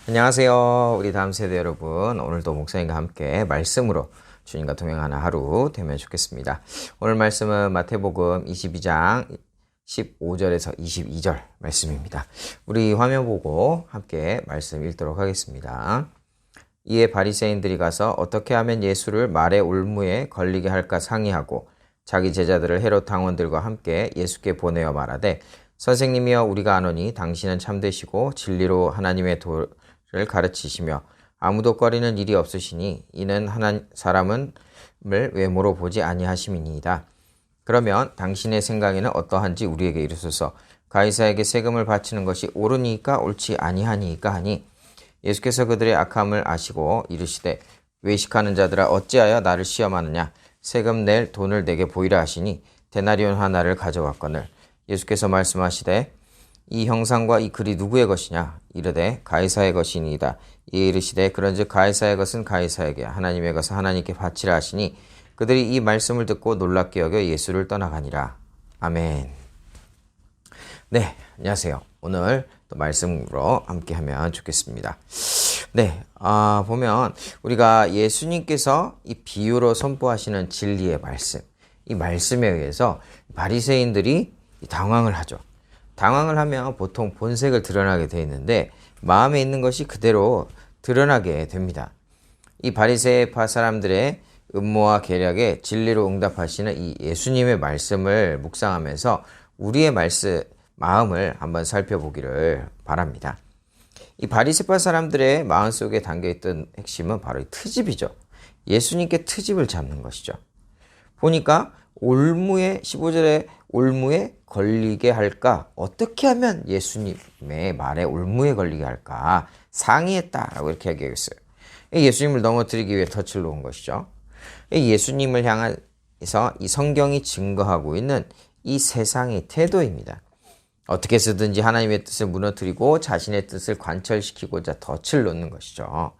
안녕하세요. 우리 다음 세대 여러분. 오늘도 목사님과 함께 말씀으로 주님과 동행하는 하루 되면 좋겠습니다. 오늘 말씀은 마태복음 22장 15절에서 22절 말씀입니다. 우리 화면 보고 함께 말씀 읽도록 하겠습니다. 이에 바리새인들이 가서 어떻게 하면 예수를 말의 올무에 걸리게 할까 상의하고 자기 제자들을 헤롯 당원들과 함께 예수께 보내어 말하되 선생님이여 우리가 아노니 당신은 참되시고 진리로 하나님의 도를 가르치시며 아무도 꺼리는 일이 없으시니 이는 사람을 외모로 보지 아니하심이니이다. 그러면 당신의 생각에는 어떠한지 우리에게 이르소서. 가이사에게 세금을 바치는 것이 옳으니까 옳지 아니하니까 하니 예수께서 그들의 악함을 아시고 이르시되 외식하는 자들아 어찌하여 나를 시험하느냐. 세금 낼 돈을 내게 보이라 하시니 데나리온 하나를 가져갔거늘 예수께서 말씀하시되 이 형상과 이 글이 누구의 것이냐. 이르되 가이사의 것이니이다. 이에 이르시되 그런즉 가이사의 것은 가이사에게 하나님의 것은 하나님께 바치라 하시니 그들이 이 말씀을 듣고 놀랍게 여겨 예수를 떠나가니라. 아멘. 네, 안녕하세요. 오늘 또 말씀으로 함께하면 좋겠습니다. 네, 보면 우리가 예수님께서 이 비유로 선포하시는 진리의 말씀, 이 말씀에 의해서 바리새인들이 당황을 하죠. 당황을 하면 보통 본색을 드러나게 되어 있는데 마음에 있는 것이 그대로 드러나게 됩니다. 이 바리새파 사람들의 음모와 계략에 진리로 응답하시는 이 예수님의 말씀을 묵상하면서 우리의 마음을 한번 살펴보기를 바랍니다. 이 바리새파 사람들의 마음속에 담겨있던 핵심은 바로 이 트집이죠. 예수님께 트집을 잡는 것이죠. 보니까 15절에 올무에 걸리게 할까? 어떻게 하면 예수님의 말에 올무에 걸리게 할까? 상의했다라고 이렇게 얘기하고 있어요. 예수님을 넘어뜨리기 위해 덫을 놓은 것이죠. 예수님을 향해서 이 성경이 증거하고 있는 이 세상의 태도입니다. 어떻게 해서든지 하나님의 뜻을 무너뜨리고 자신의 뜻을 관철시키고자 덫을 놓는 것이죠.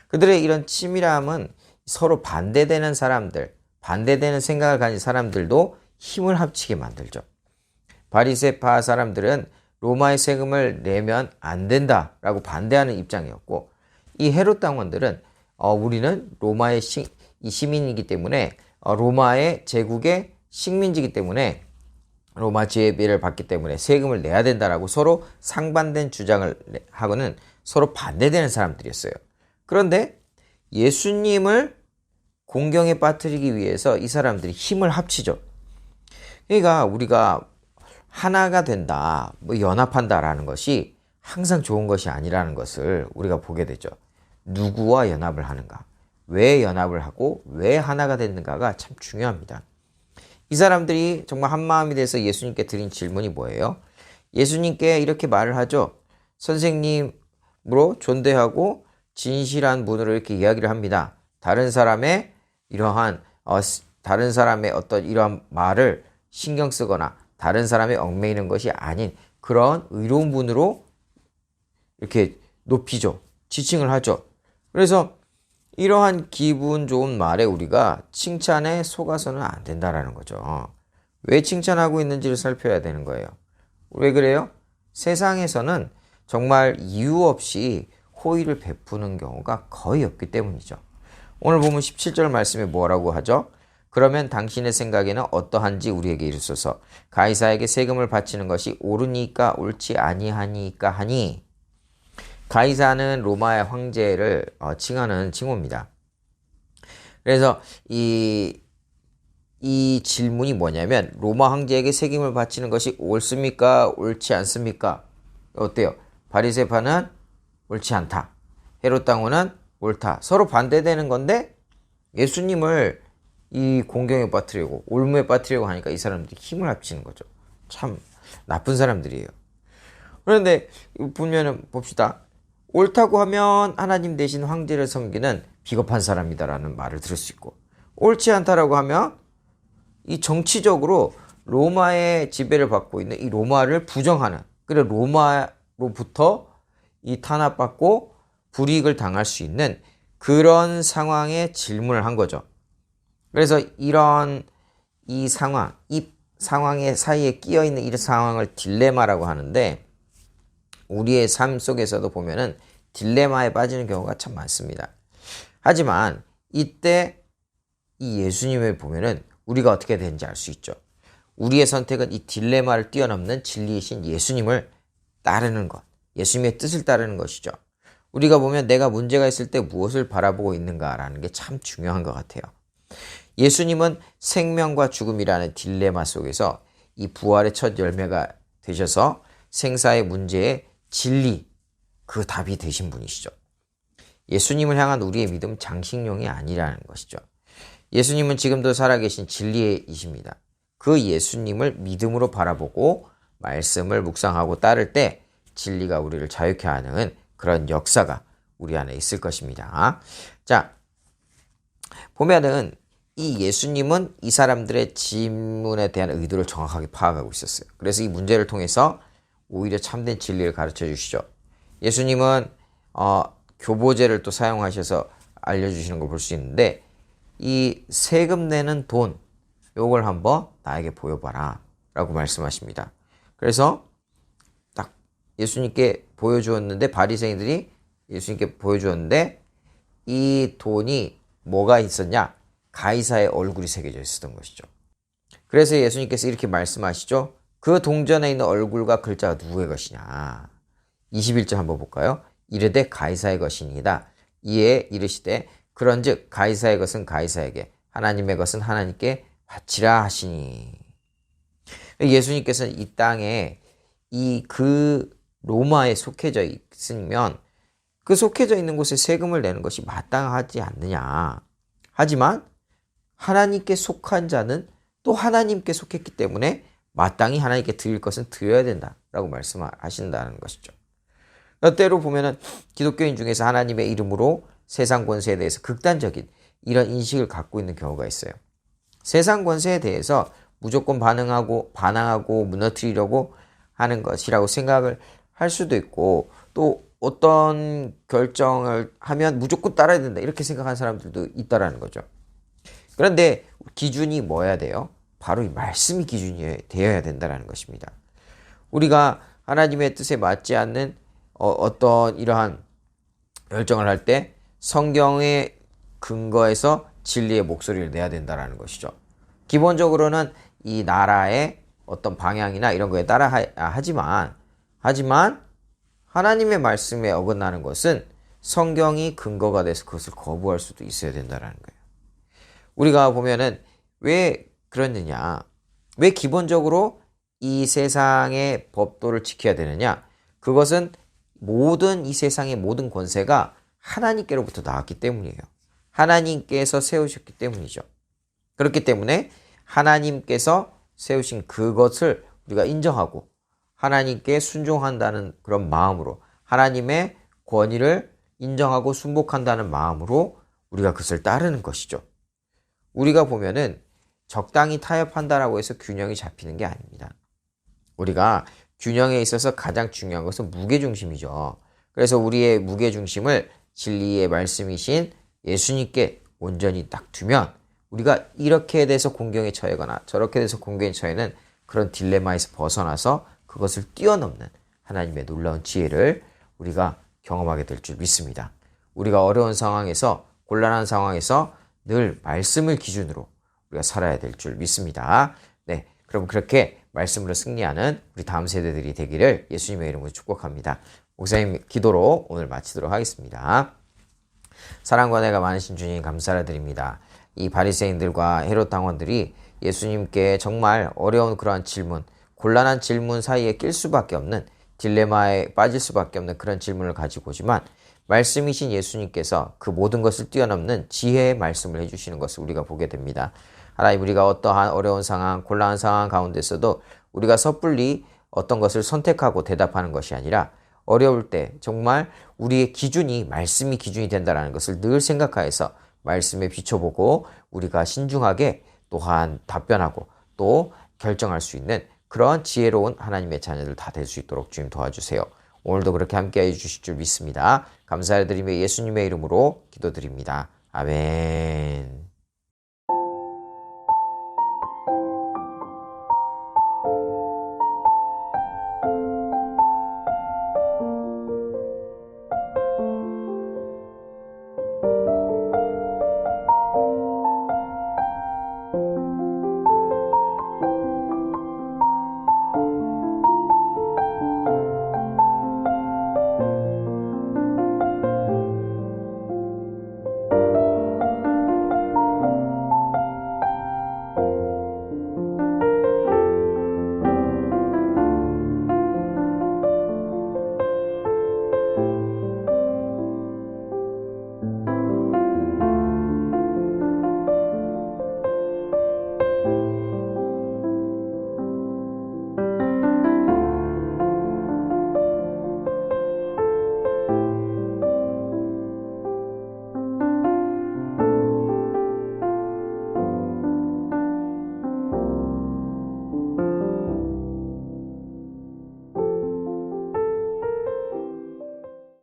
그들의 이런 치밀함은 서로 반대되는 사람들, 반대되는 생각을 가진 사람들도 힘을 합치게 만들죠. 바리새파 사람들은 로마의 세금을 내면 안 된다라고 반대하는 입장이었고, 이 헤롯 당원들은 우리는 로마의 시민이기 때문에 로마의 제국의 식민지이기 때문에 로마 지배를 받기 때문에 세금을 내야 된다라고 서로 상반된 주장을 하고는 서로 반대되는 사람들이었어요. 그런데 예수님을 공경에 빠뜨리기 위해서 이 사람들이 힘을 합치죠. 그러니까 우리가 하나가 된다, 연합한다라는 것이 항상 좋은 것이 아니라는 것을 우리가 보게 되죠. 누구와 연합을 하는가, 왜 연합을 하고 왜 하나가 됐는가가 참 중요합니다. 이 사람들이 정말 한마음이 돼서 예수님께 드린 질문이 뭐예요? 예수님께 이렇게 말을 하죠. 선생님으로 존대하고 진실한 분으로 이렇게 이야기를 합니다. 다른 사람의 어떤 이러한 말을 신경 쓰거나 다른 사람의 얽매이는 것이 아닌 그런 의로운 분으로 이렇게 높이죠. 지칭을 하죠. 그래서 이러한 기분 좋은 말에 우리가 칭찬에 속아서는 안 된다라는 거죠. 왜 칭찬하고 있는지를 살펴야 되는 거예요. 왜 그래요? 세상에서는 정말 이유 없이 호의를 베푸는 경우가 거의 없기 때문이죠. 오늘 보면 17절 말씀에 뭐라고 하죠? 그러면 당신의 생각에는 어떠한지 우리에게 이르소서. 가이사에게 세금을 바치는 것이 옳으니까 옳지 아니하니까 하니. 가이사는 로마의 황제를 칭하는 칭호입니다. 그래서 이 질문이 뭐냐면 로마 황제에게 세금을 바치는 것이 옳습니까? 옳지 않습니까? 어때요? 바리새파는 옳지 않다. 헤롯 당원은 옳다. 서로 반대되는 건데 예수님을 이 공경에 빠뜨리고 올무에 빠뜨리고 하니까 이 사람들이 힘을 합치는 거죠. 참 나쁜 사람들이에요. 그런데 보면은 봅시다. 옳다고 하면 하나님 대신 황제를 섬기는 비겁한 사람이다라는 말을 들을 수 있고, 옳지 않다라고 하면 이 정치적으로 로마의 지배를 받고 있는 이 로마를 부정하는, 그래 로마로부터 이 탄압받고 불이익을 당할 수 있는 그런 상황에 질문을 한 거죠. 그래서 이 상황의 사이에 끼어 있는 이 상황을 딜레마라고 하는데, 우리의 삶 속에서도 보면은 딜레마에 빠지는 경우가 참 많습니다. 하지만 이때 이 예수님을 보면은 우리가 어떻게 되는지 알 수 있죠. 우리의 선택은 이 딜레마를 뛰어넘는 진리이신 예수님을 따르는 것, 예수님의 뜻을 따르는 것이죠. 우리가 보면 내가 문제가 있을 때 무엇을 바라보고 있는가라는 게 참 중요한 것 같아요. 예수님은 생명과 죽음이라는 딜레마 속에서 이 부활의 첫 열매가 되셔서 생사의 문제의 진리, 그 답이 되신 분이시죠. 예수님을 향한 우리의 믿음 장식용이 아니라는 것이죠. 예수님은 지금도 살아계신 진리이십니다. 그 예수님을 믿음으로 바라보고 말씀을 묵상하고 따를 때 진리가 우리를 자유케 하는 그런 역사가 우리 안에 있을 것입니다. 자, 보면은 이 예수님은 이 사람들의 질문에 대한 의도를 정확하게 파악하고 있었어요. 그래서 이 문제를 통해서 오히려 참된 진리를 가르쳐 주시죠. 예수님은 교보제를 또 사용하셔서 알려주시는 걸 볼 수 있는데, 이 세금 내는 돈, 요걸 한번 나에게 보여봐라 라고 말씀하십니다. 그래서 딱 예수님께 보여주었는데, 바리새인들이 예수님께 보여주었는데, 이 돈이 뭐가 있었냐? 가이사의 얼굴이 새겨져 있었던 것이죠. 그래서 예수님께서 이렇게 말씀하시죠. 그 동전에 있는 얼굴과 글자가 누구의 것이냐? 21절 한번 볼까요? 이르되 가이사의 것이니이다. 이에 이르시되 그런즉 가이사의 것은 가이사에게, 하나님의 것은 하나님께 바치라 하시니. 예수님께서는 이 땅에 그 로마에 속해져 있으면 그 속해져 있는 곳에 세금을 내는 것이 마땅하지 않느냐. 하지만 하나님께 속한 자는 또 하나님께 속했기 때문에 마땅히 하나님께 드릴 것은 드려야 된다라고 말씀하신다는 것이죠. 때로 보면은 기독교인 중에서 하나님의 이름으로 세상 권세에 대해서 극단적인 이런 인식을 갖고 있는 경우가 있어요. 세상 권세에 대해서 무조건 반항하고 무너뜨리려고 하는 것이라고 생각을 할 수도 있고, 또 어떤 결정을 하면 무조건 따라야 된다 이렇게 생각하는 사람들도 있다라는 거죠. 그런데 기준이 뭐야 돼요? 바로 이 말씀이 기준이 되어야 된다는 것입니다. 우리가 하나님의 뜻에 맞지 않는 어떤 이러한 결정을 할 때 성경의 근거에서 진리의 목소리를 내야 된다는 것이죠. 기본적으로는 이 나라의 어떤 방향이나 이런 거에 따라 하지만 하나님의 말씀에 어긋나는 것은 성경이 근거가 돼서 그것을 거부할 수도 있어야 된다는 거예요. 우리가 보면은 왜 그러느냐, 왜 기본적으로 이 세상의 법도를 지켜야 되느냐, 그것은 이 세상의 모든 권세가 하나님께로부터 나왔기 때문이에요. 하나님께서 세우셨기 때문이죠. 그렇기 때문에 하나님께서 세우신 그것을 우리가 인정하고 하나님께 순종한다는 그런 마음으로, 하나님의 권위를 인정하고 순복한다는 마음으로 우리가 그것을 따르는 것이죠. 우리가 보면은 적당히 타협한다라고 해서 균형이 잡히는 게 아닙니다. 우리가 균형에 있어서 가장 중요한 것은 무게중심이죠. 그래서 우리의 무게중심을 진리의 말씀이신 예수님께 온전히 딱 두면, 우리가 이렇게 돼서 공경에 처하거나 저렇게 돼서 공경에 처해는 그런 딜레마에서 벗어나서 그것을 뛰어넘는 하나님의 놀라운 지혜를 우리가 경험하게 될 줄 믿습니다. 우리가 어려운 상황에서, 곤란한 상황에서 늘 말씀을 기준으로 우리가 살아야 될 줄 믿습니다. 네, 그럼 그렇게 말씀으로 승리하는 우리 다음 세대들이 되기를 예수님의 이름으로 축복합니다. 목사님 기도로 오늘 마치도록 하겠습니다. 사랑과 은혜가 많으신 주님 감사드립니다. 이 바리새인들과 헤롯 당원들이 예수님께 정말 어려운 그러한 질문, 곤란한 질문 사이에 낄 수밖에 없는, 딜레마에 빠질 수밖에 없는 그런 질문을 가지고 오지만 말씀이신 예수님께서 그 모든 것을 뛰어넘는 지혜의 말씀을 해주시는 것을 우리가 보게 됩니다. 하나님, 우리가 어떠한 어려운 상황, 곤란한 상황 가운데서도 우리가 섣불리 어떤 것을 선택하고 대답하는 것이 아니라 어려울 때 정말 우리의 기준이 말씀이 기준이 된다는 것을 늘 생각하여서 말씀에 비춰보고 우리가 신중하게 또한 답변하고 또 결정할 수 있는 그런 지혜로운 하나님의 자녀들 다 될 수 있도록 주님 도와주세요. 오늘도 그렇게 함께해 주실 줄 믿습니다. 감사드리며 예수님의 이름으로 기도드립니다. 아멘.